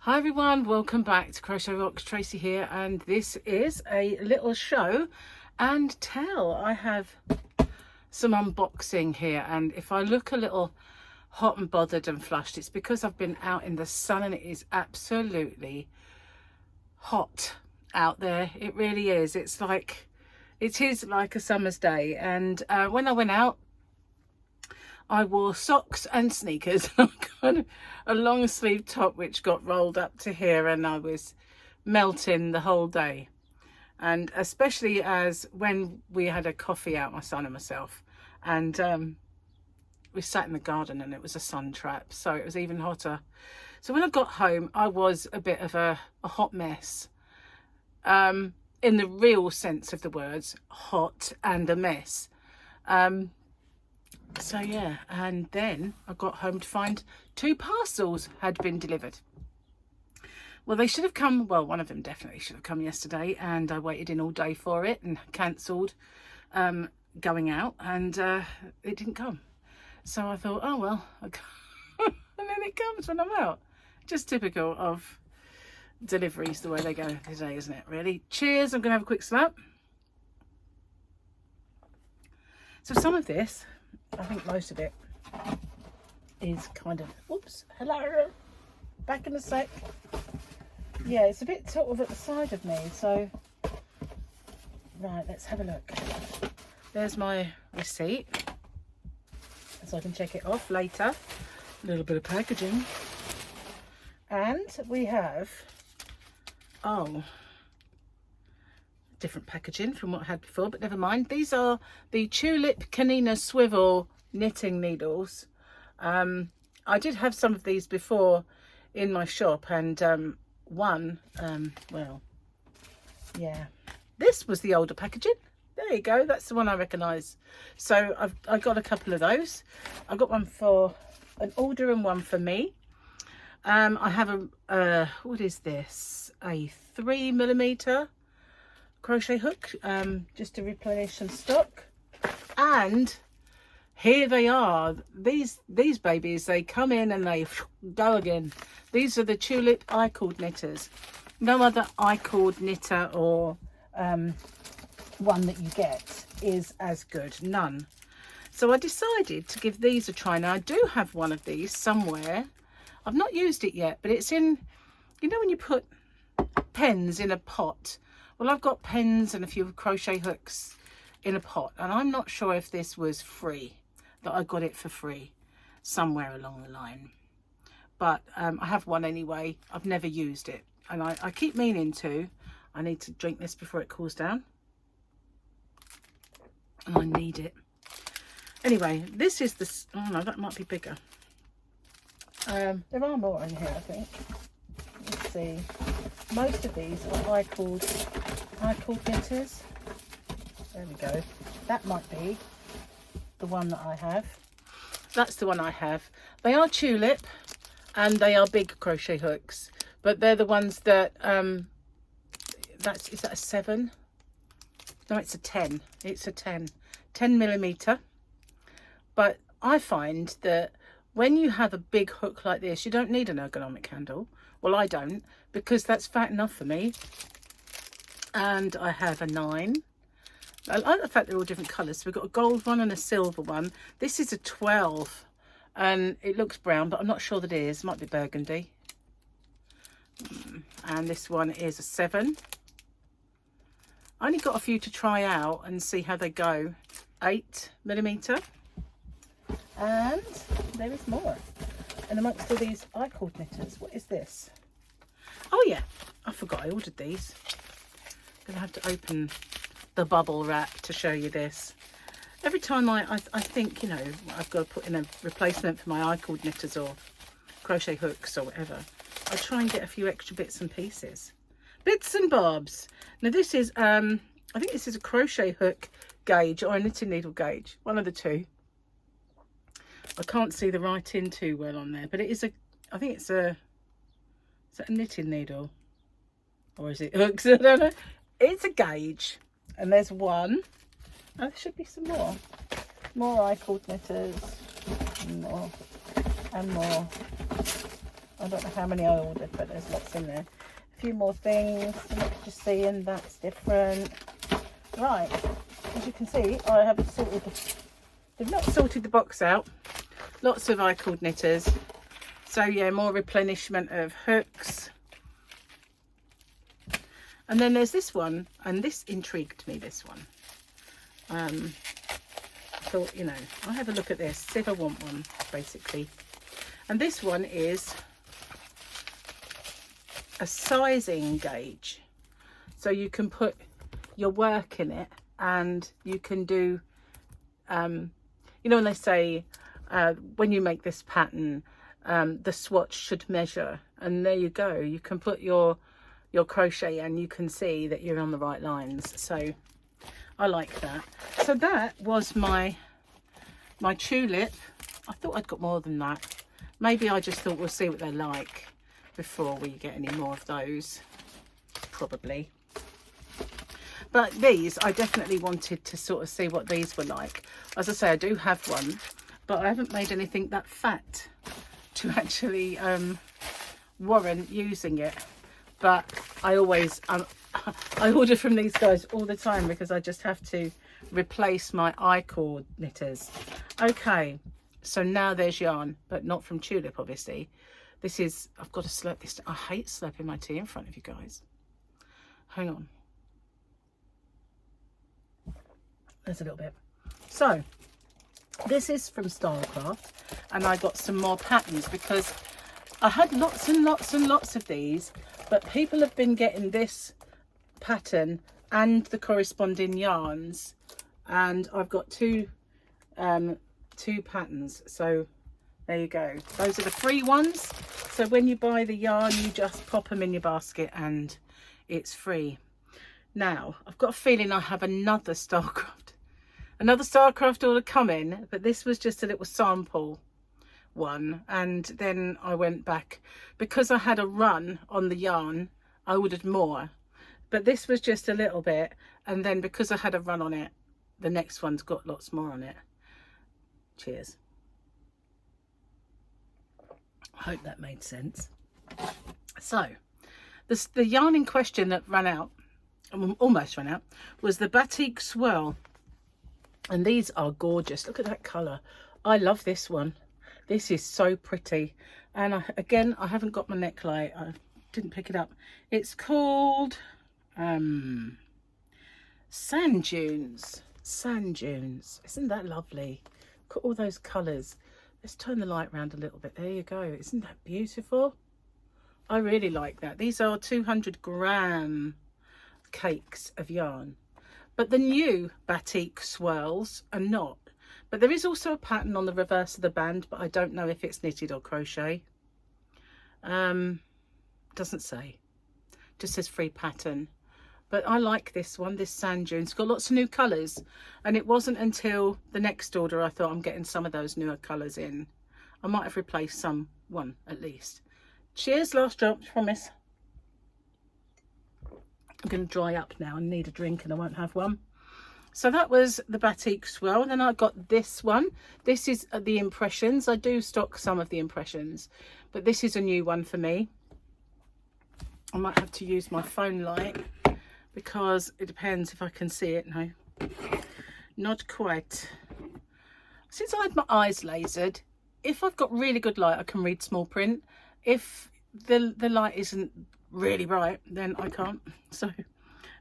Hi everyone, welcome back to Crochet Rocks. Tracy here, and this is a little show and tell. I have some unboxing here, and if I look a little hot and bothered and flushed, it's because I've been out in the sun and it is absolutely hot out there. It really is. It is like a summer's day, and when I went out I wore socks and sneakers. I got a long sleeve top which got rolled up to here, and I was melting the whole day. And especially as when we had a coffee out, my son and myself, and we sat in the garden and it was a sun trap, so it was even hotter. So when I got home I was a bit of a hot mess, in the real sense of the words, hot and a mess. So yeah, and then I got home to find 2 parcels had been delivered. Well, they should have come, well, one of them definitely should have come yesterday, and I waited in all day for it and cancelled going out, and it didn't come. So I thought, oh well, and then it comes when I'm out. Just typical of deliveries, the way they go today, isn't it, really? Cheers, I'm going to have a quick slap. So some of this, I think most of it, is kind of, whoops, hello, back in a sec. Yeah, it's a bit sort of at the side of me, so, right, let's have a look. There's my receipt, so I can check it off later. A little bit of packaging. And we have, oh, different packaging from what I had before, but never mind. These are the Tulip Canina Swivel knitting needles. I did have some of these before in my shop, and well, yeah, this was the older packaging. There you go, that's the one I recognise. So I got a couple of those. I got one for an order and one for me. I have a what is this, a 3mm crochet hook, just to replenish some stock. And here they are, these babies, they come in and they go again. These are the Tulip I-cord knitters. No other I-cord knitter or one that you get is as good, none. So I decided to give these a try. Now I do have one of these somewhere. I've not used it yet, but it's in, you know when you put pens in a pot. Well, I've got pens and a few crochet hooks in a pot, and I'm not sure if this was free, that I got it for free somewhere along the line. But I have one anyway. I've never used it, and I keep meaning to. I need to drink this before it cools down, and I need it. Anyway, this is the, oh no, that might be bigger. There are more in here, I think. Let's see. Most of these are I-cord knitters. There we go. That might be the one that I have. That's the one I have. They are Tulip and they are big crochet hooks, but they're the ones that is that a 7? No, it's a 10. It's a 10mm. But I find that when you have a big hook like this, you don't need an ergonomic handle. Well, I don't, because that's fat enough for me. And I have a 9. I like the fact they're all different colours. So we've got a gold one and a silver one. This is a 12, and it looks brown, but I'm not sure that it is. It might be burgundy. And this one is a 7. I only got a few to try out and see how they go. 8mm. And there is more. And amongst all these I-cord knitters, what is this? Oh yeah, I forgot I ordered these. I'm gonna have to open the bubble wrap to show you this. Every time I think, you know, I've got to put in a replacement for my I-cord knitters or crochet hooks or whatever, I try and get a few extra bits and pieces. Bits and bobs. Now this is, I think this is a crochet hook gauge or a knitting needle gauge, one of the two. I can't see the writing too well on there, but it is a, I think it's a, is that a knitting needle? Or is it hooks? I don't know. It's a gauge. And there's one. Oh, there should be some more. More I-cord knitters. And more. And more. I don't know how many I ordered, but there's lots in there. A few more things, just seeing that's different. Right, as you can see, I haven't sorted, they've not sorted the box out. Lots of I-cord knitters. So yeah, more replenishment of hooks. And then there's this one, and this intrigued me, this one. I thought, you know, I'll have a look at this, see if I want one, basically. And this one is a sizing gauge. So you can put your work in it, and you can do, you know, when they say, when you make this pattern, the swatch should measure, and there you go. You can put your crochet and you can see that you're on the right lines. So I like that. So that was my tulip. I thought I'd got more than that. Maybe I just thought we'll see what they're like before we get any more of those, probably. But these, I definitely wanted to sort of see what these were like. As I say, I do have one, but I haven't made anything that fat to actually warrant using it. But I always I order from these guys all the time because I just have to replace my I-cord knitters. Okay, so now there's yarn, but not from tulip, obviously. This is, I've got to slurp this. I hate slurping my tea in front of you guys. Hang on. There's a little bit. So this is from Stylecraft, and I got some more patterns because I had lots and lots and lots of these, but people have been getting this pattern and the corresponding yarns, and I've got two patterns. So there you go. Those are the free ones. So when you buy the yarn, you just pop them in your basket and it's free. Now I've got a feeling I have another Stylecraft order coming, but this was just a little sample one, and then I went back because I had a run on the yarn. I ordered more, but this was just a little bit, and then because I had a run on it, the next one's got lots more on it. Cheers. I hope that made sense. So the yarn in question that ran out, almost ran out, was the Batik Swirl, and these are gorgeous. Look at that colour. I love this one. This is so pretty. And again, I haven't got my neckline. I didn't pick it up. It's called Sand Dunes. Sand Dunes. Isn't that lovely? Look at all those colours. Let's turn the light around a little bit. There you go. Isn't that beautiful? I really like that. These are 200-gram cakes of yarn. But the new Batik Swirls are not. But there is also a pattern on the reverse of the band, but I don't know if it's knitted or crochet. Doesn't say. Just says free pattern. But I like this one, this Sand Dune. It's got lots of new colours. And it wasn't until the next order I thought I'm getting some of those newer colours in. I might have replaced one at least. Cheers, last drop, promise. I'm going to dry up now and need a drink, and I won't have one. So that was the Batik Swirl. And then I got this one. This is the Impressions. I do stock some of the Impressions, but this is a new one for me. I might have to use my phone light because it depends if I can see it. No, not quite. Since I had my eyes lasered, if I've got really good light, I can read small print. If the light isn't really bright, then I can't. So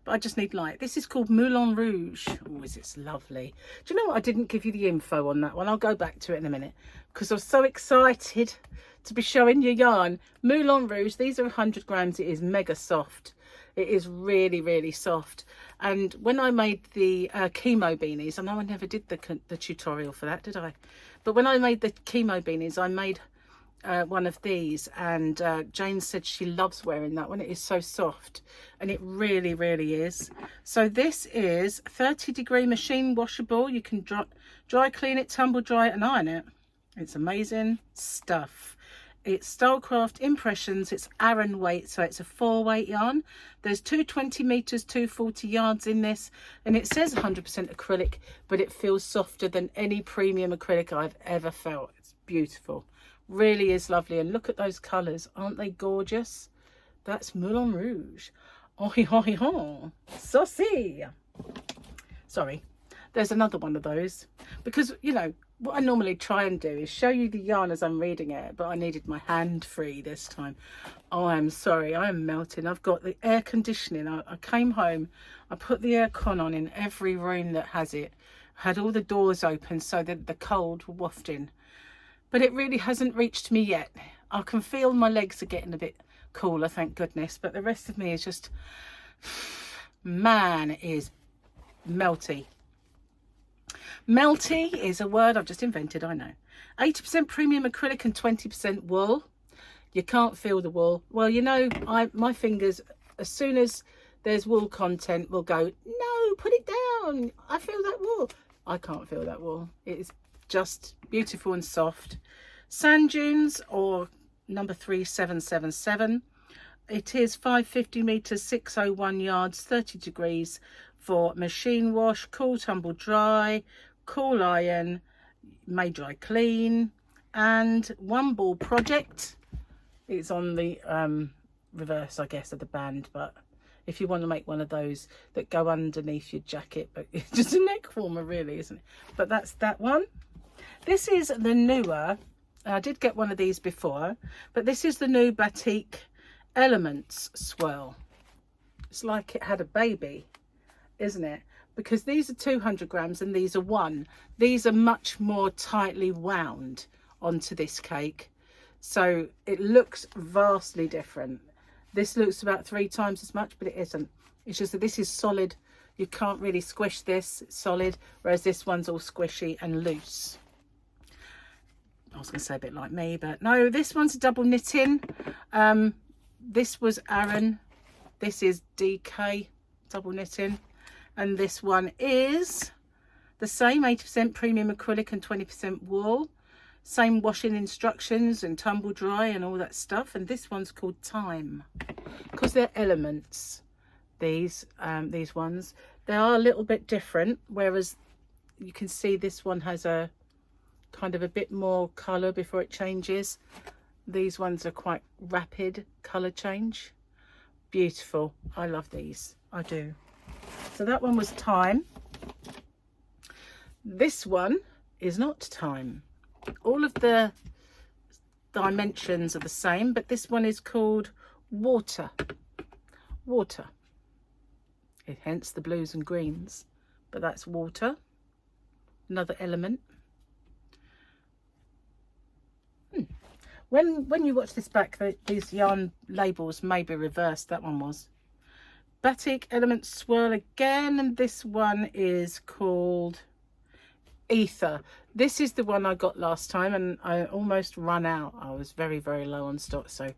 but I just need light. This is called Moulin Rouge. Oh, is it lovely. Do you know what? I didn't give you the info on that one. I'll go back to it in a minute because I was so excited to be showing you yarn. Moulin Rouge, these are 100 grams. It is mega soft. It is really, really soft. And when I made the chemo beanies, I know I never did the tutorial for that, did I? But when I made the chemo beanies, I made one of these, and Jane said she loves wearing that one. It is so soft, and it really, really is. So this is 30-degree machine washable. You can dry clean it, tumble dry it, and iron it. It's amazing stuff. It's Stylecraft Impressions. It's Aran weight, so it's a 4-weight yarn. There's 220 meters, 240 yards in this, and it says 100% acrylic, but it feels softer than any premium acrylic I've ever felt. It's beautiful. Really is lovely. And look at those colours, aren't they gorgeous? That's Moulin Rouge. Oh, saucy. Sorry, there's another one of those, because you know what I normally try and do is show you the yarn as I'm reading it, but I needed my hand free this time. Oh, I'm sorry, I am melting. I've got the air conditioning. I came home, I put the aircon on in every room that has it, had all the doors open so that the cold will waft in, but it really hasn't reached me yet. I can feel my legs are getting a bit cooler, thank goodness, but the rest of me is just, man, it is melty. Melty is a word I've just invented, I know. 80% premium acrylic and 20% wool. You can't feel the wool. Well, you know, my fingers, as soon as there's wool content, will go, no, put it down. I feel that wool. I can't feel that wool. It is just beautiful and soft. Sand dunes, or number 3777. It is 550 meters, 601 yards, 30 degrees for machine wash, cool tumble dry, cool iron, may dry clean, and one ball project. It's on the reverse, I guess, of the band, but if you want to make one of those that go underneath your jacket, but it's just a neck warmer really, isn't it? But that's that one. This is the newer, I did get one of these before, but this is the new Batik Elements swirl. It's like it had a baby, isn't it? Because these are 200 grams and these are 1. These are much more tightly wound onto this cake, so it looks vastly different. This looks about 3 times as much, but it isn't. It's just that this is solid. You can't really squish this, it's solid, whereas this one's all squishy and loose. I was going to say a bit like me, but no, this one's a double knitting. This was Aran. This is DK double knitting. And this one is the same, 80% premium acrylic and 20% wool. Same washing instructions and tumble dry and all that stuff. And this one's called Time, because they're elements. These ones, they are a little bit different. Whereas you can see this one has a kind of a bit more colour before it changes. These ones are quite rapid colour change. Beautiful. I love these. I do. So that one was Time. This one is not Time. All of the dimensions are the same, but this one is called Water. Water. Hence the blues and greens. But that's water. Another element. When you watch this back, these yarn labels may be reversed. That one was. Batik Element Swirl again, and this one is called Ether. This is the one I got last time and I almost ran out. I was very, very low on stock, so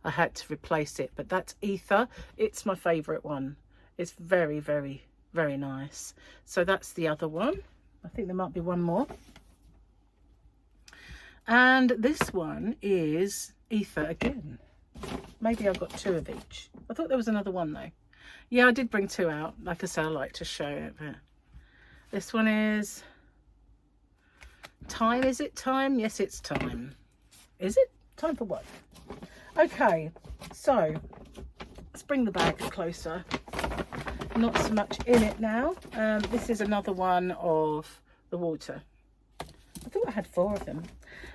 I had to replace it. But that's Ether. It's my favourite one. It's very, very, very nice. So that's the other one. I think there might be one more. And this one is Ether again. Maybe I've got 2 of each. I thought there was another one though. Yeah, I did bring 2 out. Like I said, I like to show it. But this one is Time. Is it Time? Yes, it's Time. Is it? Time for what? Okay, so let's bring the bag closer. Not so much in it now. This is another one of the water. I thought I had 4 of them.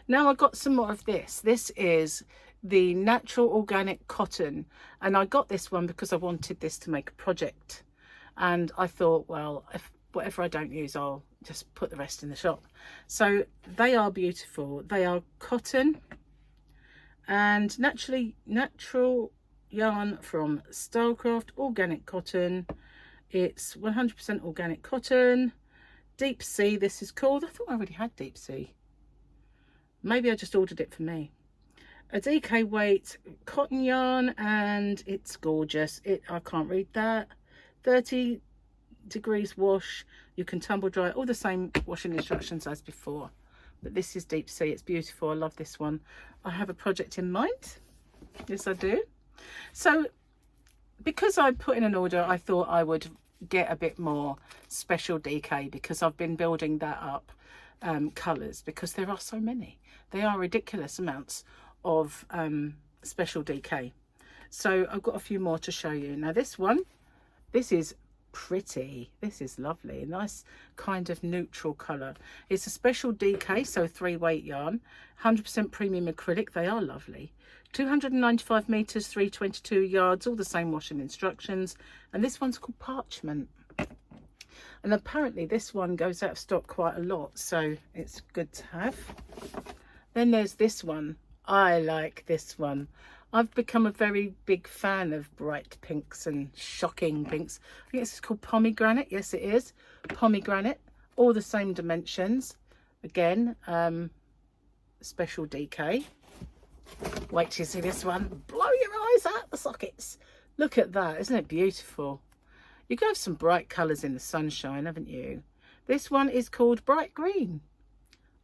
Now I've got some more of this. This is the natural organic cotton, and I got this one because I wanted this to make a project, and I thought, well, if whatever I don't use, I'll just put the rest in the shop. So they are beautiful. They are cotton and natural yarn from Stylecraft, organic cotton. It's 100% organic cotton. Deep Sea, this is called. I thought I already had Deep Sea. Maybe I just ordered it for me. A DK weight cotton yarn, and it's gorgeous. I can't read that. 30 degrees wash. You can tumble dry, all the same washing instructions as before. But this is Deep Sea. It's beautiful. I love this one. I have a project in mind. Yes, I do. So because I put in an order, I thought I would get a bit more special DK because I've been building that up. colours, because there are so many. They are ridiculous amounts of special DK. So I've got a few more to show you. Now this one, this is pretty. This is lovely. A nice kind of neutral colour. It's a special DK, so 3-weight yarn, 100% premium acrylic. They are lovely. 295 meters, 322 yards, all the same washing instructions. And this one's called Parchment. And apparently this one goes out of stock quite a lot, so it's good to have. Then there's this one. I like this one. I've become a very big fan of bright pinks and shocking pinks. I think it's called Pomegranate. Yes, it is. Pomegranate. All the same dimensions. Again, special DK. Wait till you see this one. Blow your eyes out the sockets. Look at that. Isn't it beautiful? You can have some bright colours in the sunshine, haven't you? This one is called Bright Green.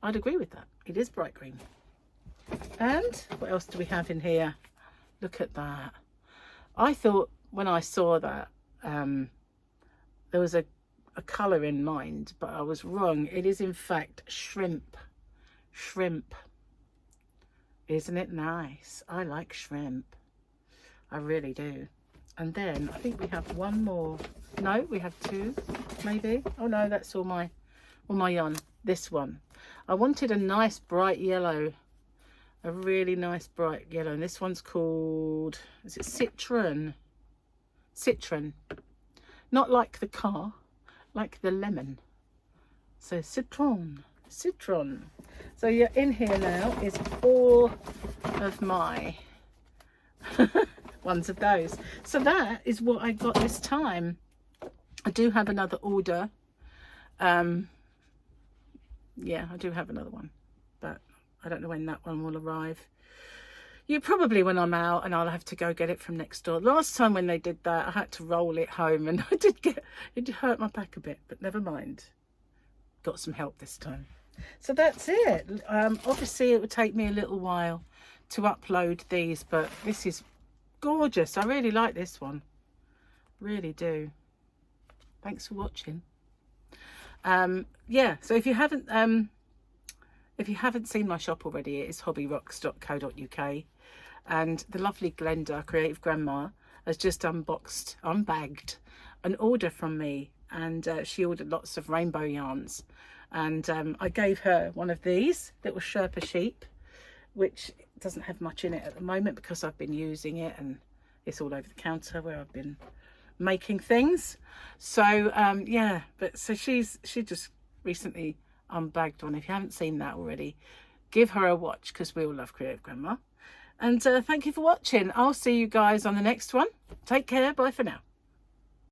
I'd agree with that. It is bright green. And what else do we have in here? Look at that. I thought when I saw that there was a colour in mind, but I was wrong. It is in fact shrimp. Shrimp. Isn't it nice? I like shrimp. I really do. And then I think we have one more. No, we have two, maybe. Oh no, that's all my yarn. This one. I wanted a nice bright yellow. A really nice bright yellow. And this one's called, is it Citron? Citron. Not like the car, like the lemon. So Citron. Citron. So yeah, in here now is all of my ones of those. So that is what I got this time. I do have another order. Yeah, I do have another one, but I don't know when that one will arrive. You probably when I'm out, and I'll have to go get it from next door. Last time when they did that, I had to roll it home, and I did get it. Hurt my back a bit, but never mind. Got some help this time. So that's it. Obviously it would take me a little while to upload these, but this is gorgeous. I really like this one. Really do. Thanks for watching. Yeah, so if you haven't seen my shop already, it is hobbyrocks.co.uk, and the lovely Glenda, Creative Grandma, has just unbagged an order from me, and she ordered lots of rainbow yarns, and I gave her one of these little Sherpa sheep, which doesn't have much in it at the moment because I've been using it and it's all over the counter where I've been making things. So yeah, but so she just recently unbagged one. If you haven't seen that already, give her a watch because we all love Creative Grandma. And thank you for watching. I'll see you guys on the next one. Take care. Bye for now.